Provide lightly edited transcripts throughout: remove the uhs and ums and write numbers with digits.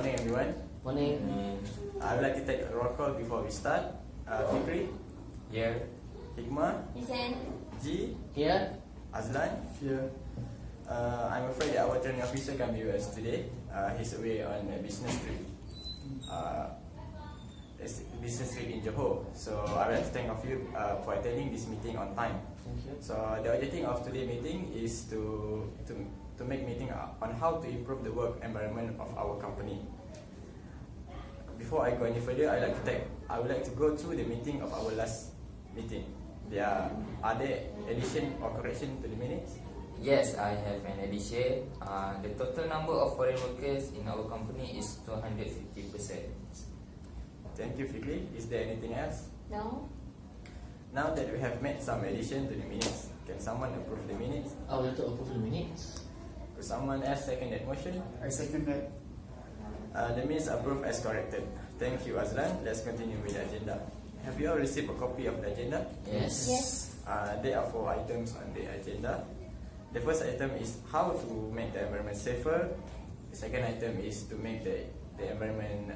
morning, everyone. Morning. I would like to take a roll call before we start. Fikri, Here. Hikmah, Listen. G, Here. Azlan. Here. I'm afraid that our training officer can't be with us today. He's away on a business trip. It's a business trip in Johor. So I would like to thank all of you for attending this meeting on time. Thank you. So the objective of today's meeting is to make meeting on how to improve the work environment of our company. Before I go any further, I would like to go through the meeting of our last meeting. Are there addition or correction to the minutes? Yes, I have an addition. The total number of foreign workers in our company is 250%. Thank you, Fikri. Is there anything else? No. Now that we have made some addition to the minutes, can someone approve the minutes? I would like to approve the minutes. Could someone else second that motion? I second that. The minutes are approved as corrected. Thank you, Azlan. Let's continue with the agenda. Have you all received a copy of the agenda? Yes. Yes. There are 4 items on the agenda. The first item is how to make the environment safer. The second item is to make the environment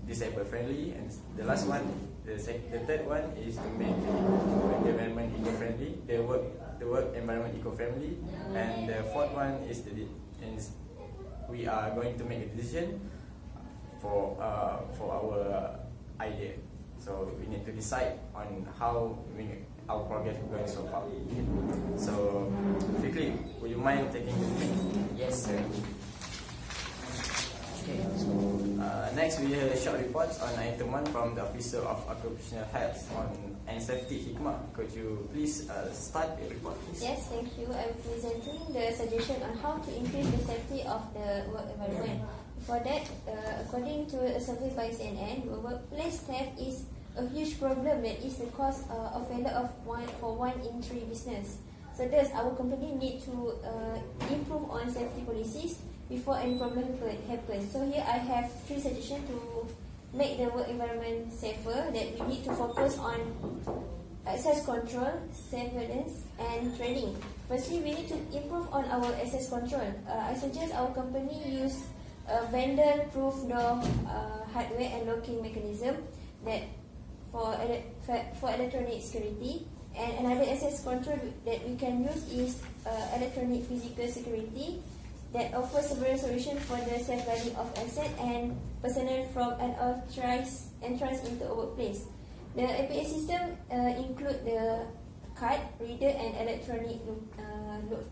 disabled friendly, and the last one, the third one is to make the environment eco-friendly. The work environment eco-friendly, and the fourth one is we are going to make a decision for our idea. So we need to decide on how our progress is going so far. So, Fikri, would you mind taking the lead? Yes, sir. Okay. So, Next, we have a short report on item 1 from the Officer of Occupational Health and Safety, Hikmah. Could you please start the report, please? Yes, thank you. I'm presenting the suggestion on how to increase the safety of the work environment. For that, according to a survey by CNN, workplace theft is a huge problem that is the cause of failure for 1 in 3 business. So thus, our company need to improve on safety policies before any problem happens. So here I have 3 suggestions to make the work environment safer. That we need to focus on access control, surveillance, and training. Firstly, we need to improve on our access control. I suggest our company use a vendor-proof door hardware and locking mechanism that for electronic security. And another access control that we can use is electronic physical security that offers several solutions for the safeguarding of asset and personnel from unauthorized entrance into a workplace. The APS system include the card reader and electronic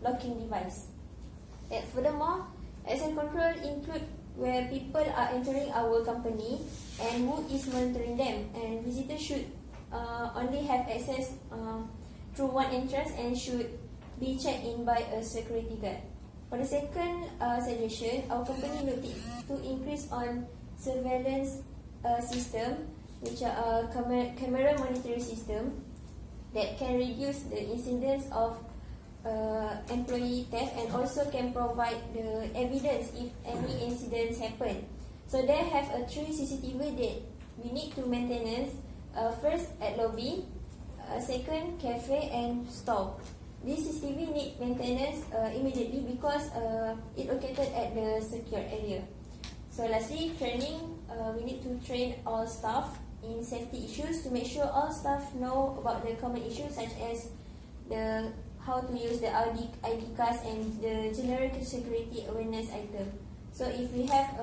locking device. And furthermore, access control include where people are entering our company and who is monitoring them, and visitors should only have access through 1 entrance and should be checked in by a security guard. For the second suggestion, our company will to increase on surveillance system, which are camera monitoring system that can reduce the incidence of employee theft and also can provide the evidence if any incidents happen. So they have a 3 CCTV that we need to maintenance. First at lobby, second cafe and store. This CCTV need maintenance immediately because it located at the secure area. So lastly, training. We need to train all staff in safety issues to make sure all staff know about the common issues such as how to use the ID cards and the general security awareness item. So if we have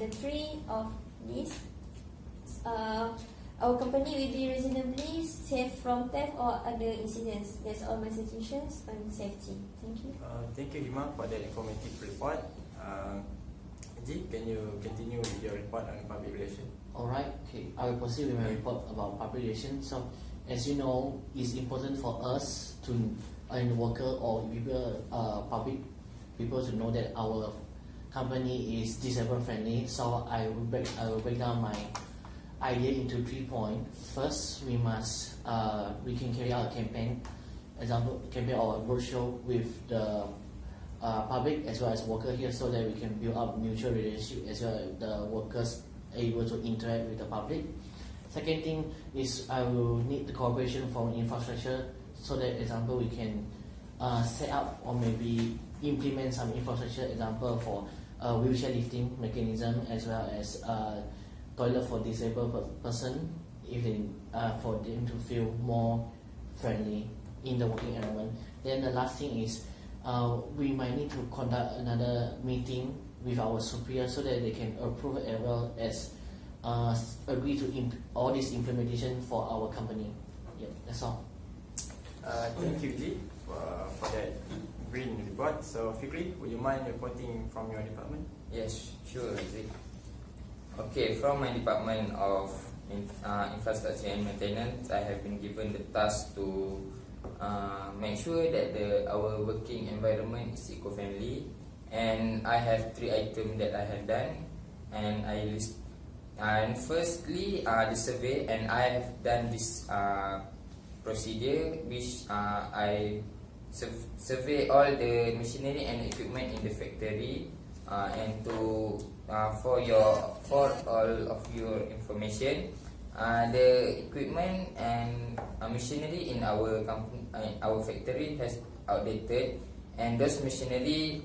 the 3 of these, our company will be reasonably safe from theft or other incidents. That's all my suggestions on safety. Thank you. Thank you, Hikmah, for that informative report. Ji, can you continue with your report on public relations? alright. Okay. I will proceed with my report about public relations. So, as you know, it's important for us to, worker or people, public people to know that our company is disabled friendly. So I will break down my idea into 3 points. First, we can carry out a campaign or a roadshow with the public as well as worker here, so that we can build up mutual relationship as well as the workers able to interact with the public. Second thing is I will need the cooperation from infrastructure, so that example we can set up or maybe implement some infrastructure, example for wheelchair lifting mechanism, as well as toilet for disabled person, for them to feel more friendly in the working environment. Then the last thing is we might need to conduct another meeting with our superior so that they can approve as well as agree to all this implementation for our company. Yeah, that's all. Thank you, G, for that green report. So, Fikri, would you mind reporting from your department? Yes, sure, Zik. Okay, from my department of infrastructure and maintenance, I have been given the task to make sure that our working environment is eco-friendly, and I have 3 items that I have done, and I list. And firstly, the survey, and I have done this procedure, which I survey all the machinery and equipment in the factory, and to for all of your information, the equipment and machinery in our company, our factory has outdated, and those machinery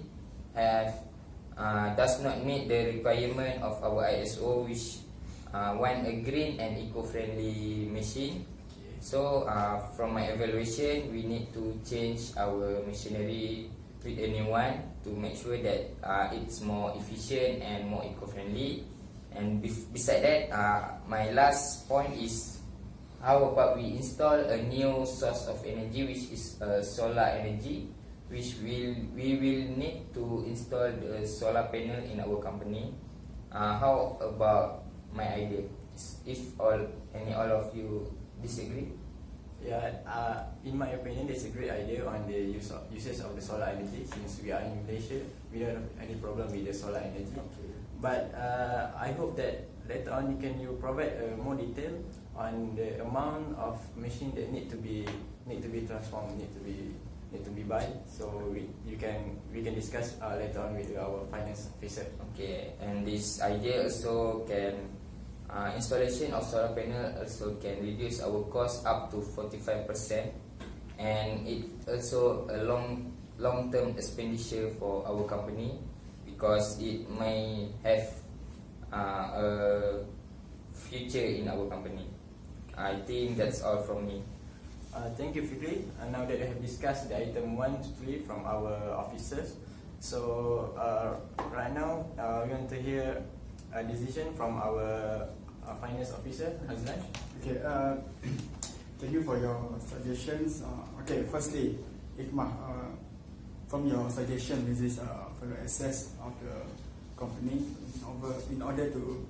does not meet the requirement of our ISO, which want a green and eco-friendly machine. So from my evaluation, we need to change our machinery with a new one to make sure that it's more efficient and more eco-friendly. And beside that, my last point is, how about we install a new source of energy, which is solar energy, which we will need to install the solar panel in our company. How about my idea? If all of you disagree? Yeah, in my opinion, that's a great idea on the usage of the solar energy. Since we are in Malaysia, we don't have any problem with the solar energy. But I hope that later on you provide more detail on the amount of machine that need to be transformed, need to be buy. So we can discuss later on with our finance officer. Okay, and this idea also can. Installation of solar panel also can reduce our cost up to 45%, and it also a long-term expenditure for our company, because it may have a future in our company. I think that's all from me. Thank you, Fikri. Now that I have discussed the item 1 to 3 from our officers, so right now we want to hear a decision from our finance officer, Hazlan. Okay, thank you for your suggestions. Okay, firstly, Ikmah, from your suggestion, this is for the access of the company in order to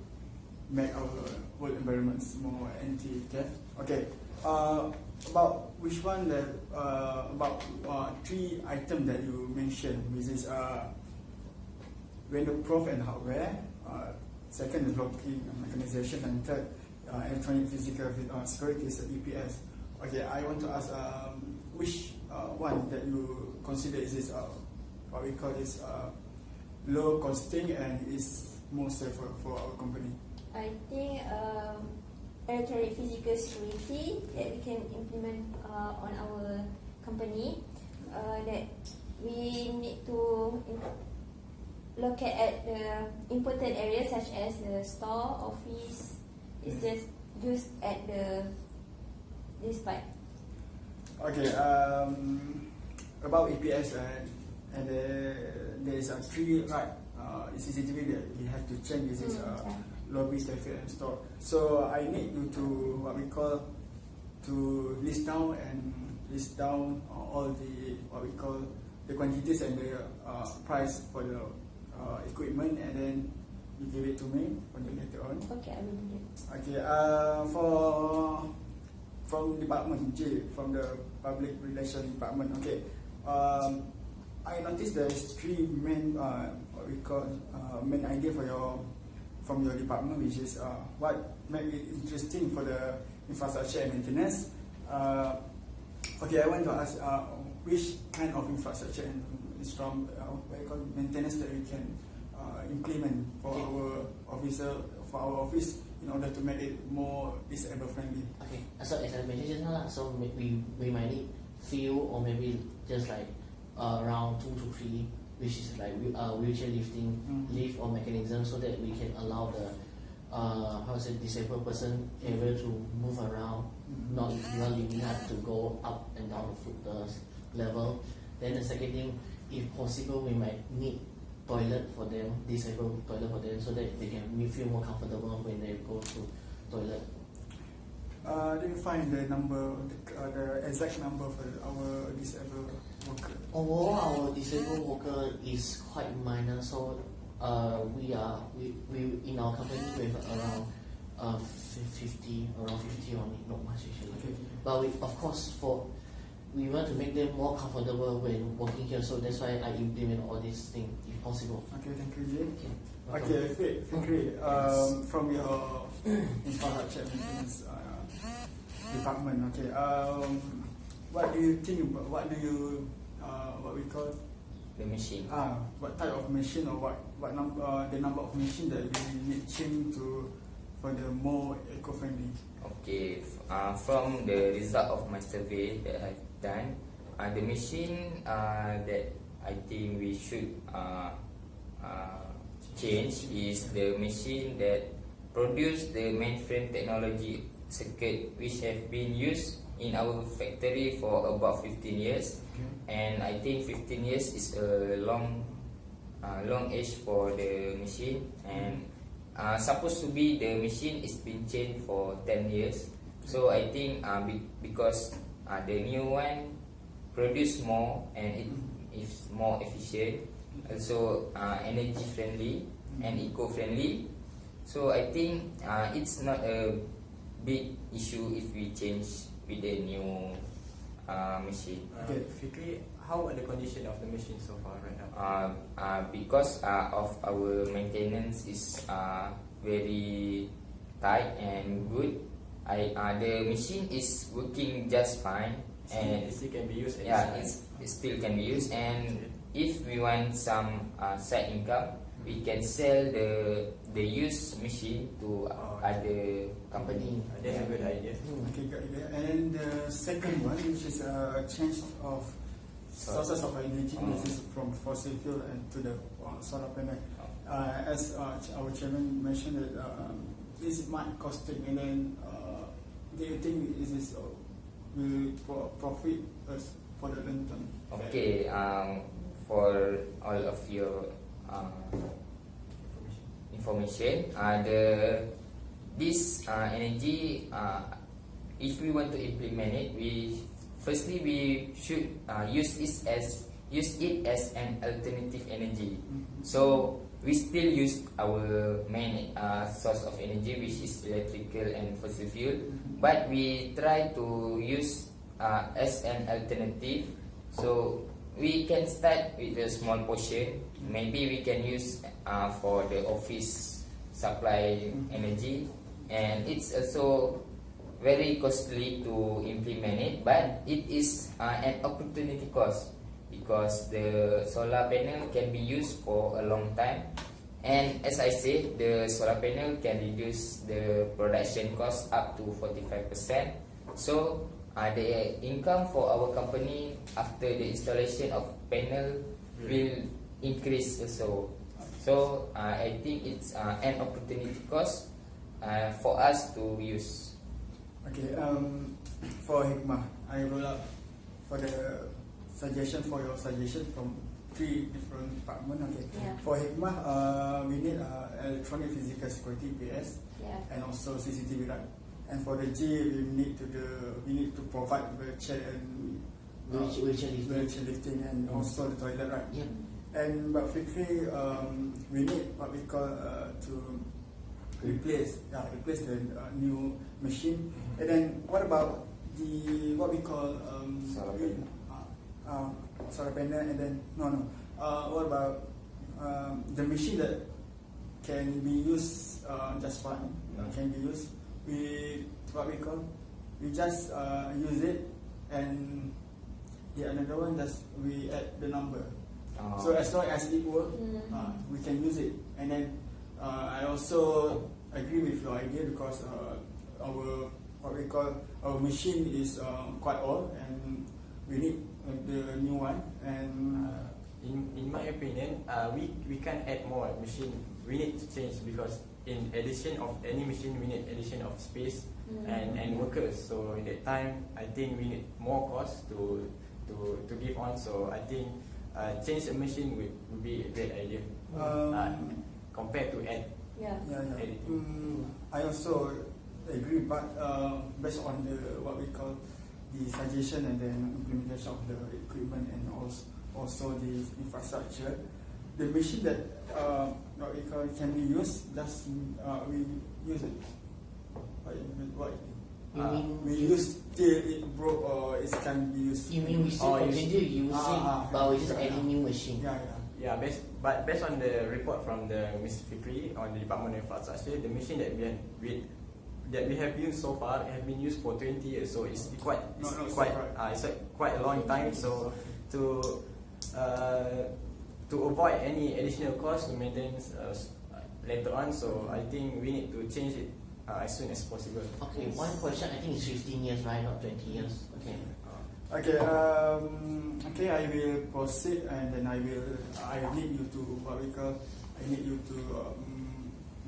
make our work environments more anti-theft. Okay, about which one that about 3 items that you mentioned, which is window proof and hardware. Second is locking mechanization, and third, electronic physical security, is EPS. Okay, I want to ask which one that you consider is what we call is low costing and is more safer for our company? I think electronic physical security that we can implement on our company, that we need to locate at the important areas such as the store, office. It's just used at this part. Okay, about EPS, and there is a 3 CCTV that we have to change. This is lobby, cafe, and store. So I need you to what we call to list down all the what we call the quantities and the price for the equipment, and then you give it to me later on. Okay, I will do that. Okay, from department J, from the public relations department. Okay, I noticed there's 3 main what we call main idea from your department, which is what make it interesting for the infrastructure and maintenance. Okay, I want to ask which kind of infrastructure and strong maintenance that we can implement for our office in order to make it more disabled friendly. Okay, so as I mentioned just now, so we might need few or maybe just like around 2 to 3 which is like wheelchair lifting, lift or mechanism, so that we can allow the disabled person able to move around, not leaving us to go up and down the level. Then the second thing, if possible, we might need toilet for them, disabled toilet for them, so that they can feel more comfortable when they go to toilet. Do you find the number, the exact number for our disabled worker? Overall, our disabled worker is quite minor, so we in our company we have around 50 only, not much actually. Okay. But we, of course, we want to make them more comfortable when working here, so that's why I implement all these things if possible. Okay, thank you, Jay. Okay. Okay, Fikri, from your infrastructure maintenance department, okay, what do you think about, what we call The machine. what type of machine, or what number, the number of machine that we need change to for the more eco-friendly? Okay, from the result of my survey that I've done, the machine that I think we should change is the machine that produce the mainframe technology circuit, which have been used in our factory for about 15 years. And I think 15 years is a long age for the machine, and supposed to be the machine is been changed for 10 years. So I think because the new one produce more and it is more efficient, also energy friendly and eco-friendly. So I think it's not a big issue if we change with the new machine. Okay. Fikri, how are the condition of the machine so far right now? Because of our maintenance is very tight and good, the machine is working just fine, and it still can be used. it still can be used. And if we want some side income, we can sell the used machine to other company. That's a good idea. Okay, good idea. And the second one, which is a change of sources of energy, which is from fossil fuel and to the solar panel. As our chairman mentioned, that this might costing, and then do you think this will profit us for the long term? Okay, for all of your information, this energy, if we want to implement it, we should use it as an alternative energy. So we still use our main source of energy, which is electrical and fossil fuel, but we try to use as an alternative. So we can start with a small portion. Maybe we can use for the office supply energy, and it's also very costly to implement it, but it is an opportunity cost, because the solar panel can be used for a long time, and as I said, the solar panel can reduce the production cost up to 45%. So the income for our company after the installation of panel will increase also. So I think it's an opportunity cost for us to use. Okay, for Hikmah, I roll up for the suggestion, for your suggestion from 3 different departments. Okay. Yeah. For Hikmah, we need electronic physical security (PS) and also CCTV, right? And for the J, we need to provide wheelchair and wheelchair lifting, and also the toilet, right? Yeah. And but Fikri, we need what we call to replace the new machine. And then what about the what we call solar panel? And then what about the machine that can be used just fine? Can be used. We just use it, and the another one just we add the number. So as long as it works, we can use it. And then I also agree with your idea, because our machine is quite old, and we need the new one. And in my opinion, we can't add more machine. We need to change because in addition of any machine, we need addition of space and workers. So in that time, I think we need more cost to give on. So I think change a machine would be a great idea compared to add. Yeah. I also agree, but based on what we call the suggestion and then implementation of the equipment and also the infrastructure, the machine that what we call can be used, does we use it? What You mean we use till it broke or it can be used? You mean we still continue using, but we're just adding new machine? Yeah. Based on the report from the Ms. Fikri on the Department of Infrastructure, the machine that we have used so far have been used for 20 years, so it's quite a long time. So to avoid any additional cost to maintenance later on, so I think we need to change it as soon as possible. Okay, one question. I think it's 15 years, right? Not 20 years. Okay. Okay. I will proceed, and then I need you to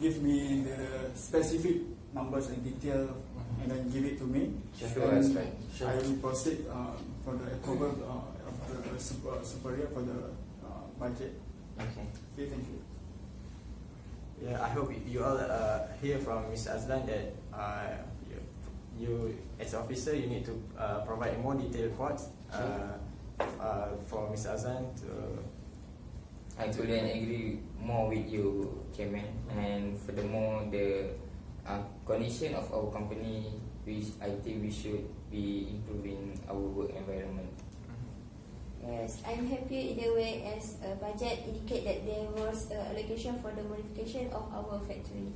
give me the specific numbers and detail, and then give it to me. Sure, that's right. Sure. I will proceed for the approval of the superior for the budget. Okay. Okay, thank you. Yeah, I hope you all hear from Mr. Azlan that you as an officer, you need to provide more detailed reports for Mr. Azlan to. I totally agree more with you, Chairman. And furthermore, the condition of our company, which I think we should be improving our work environment. Yes, I'm happy either way as a budget indicate that there was allocation for the modification of our factory.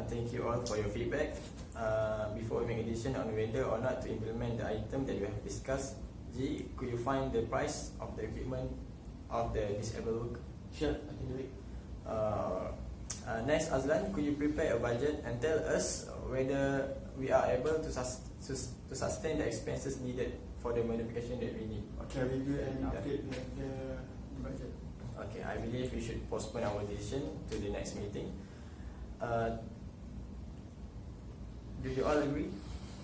Thank you all for your feedback. Before we make a decision on whether or not to implement the item that we have discussed, G, could you find the price of the equipment of the disabled worker? Sure, I can do it. Next, Azlan, could you prepare a budget and tell us whether we are able to sustain the expenses needed for the modification that we need? Okay, we will update the budget. Okay, I believe we should postpone our decision to the next meeting. Do you all agree?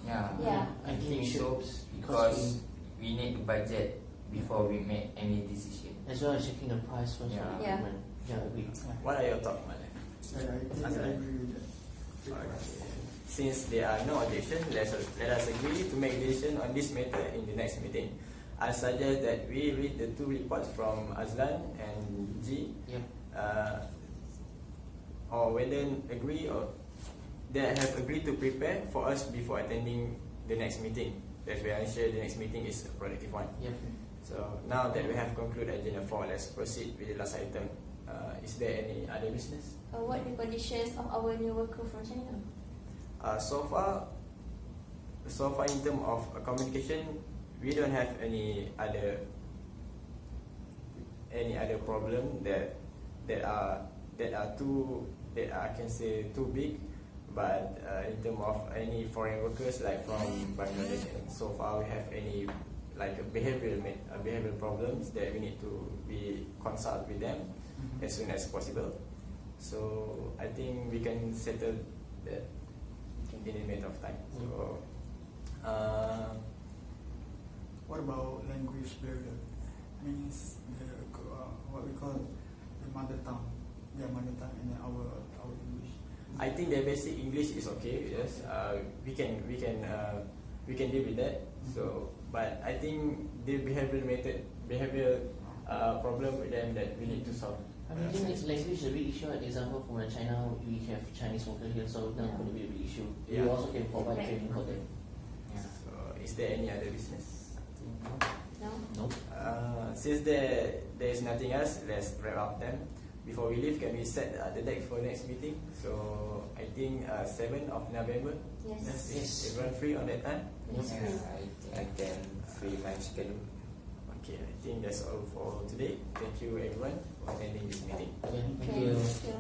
Yeah. I think we so, should, because we need to budget before we make any decision. as well as checking the price first. Yeah. for the Yeah. equipment. Yeah, agree. What are your thoughts, Malik? I agree with that. Okay. Since there are no objections, let us agree to make a decision on this matter in the next meeting. I suggest that we read the two reports from Azlan and G, Yep. or whether agree or they have agreed to prepare for us before attending the next meeting. That's why I ensure the next meeting is a productive one. Yep. So now that we have concluded agenda 4, let's proceed with the last item. Is there any other business? What the conditions of our new worker from China? So far in terms of communication, we don't have any other problem that I can say too big. But in terms of any foreign workers like from Bangladesh, and so far we have any like behavioral problems that we need to be consult with them as soon as possible. So I think we can settle that in a matter of time. So What about language barrier? Means what we call the mother tongue, their mother tongue and then our English. I think the basic English is okay. Yes, we can deal with that. So, but I think the behavioral problem with them that we need to solve. I mean, I think it's language is a big issue. For example, from China, we have Chinese workers here, so that's going to be a big issue. Yeah. We also can provide training for them. So, is there any other business? No? Nope. Since there is nothing else, let's wrap up then. Before we leave, can we set the date for next meeting? So I think 7th of November. Yes. Is everyone free on that time? Yes, Yeah, please. I think I can free my schedule. Okay, I think that's all for today. Thank you everyone for attending this meeting. Okay, thank Okay, you. thank you.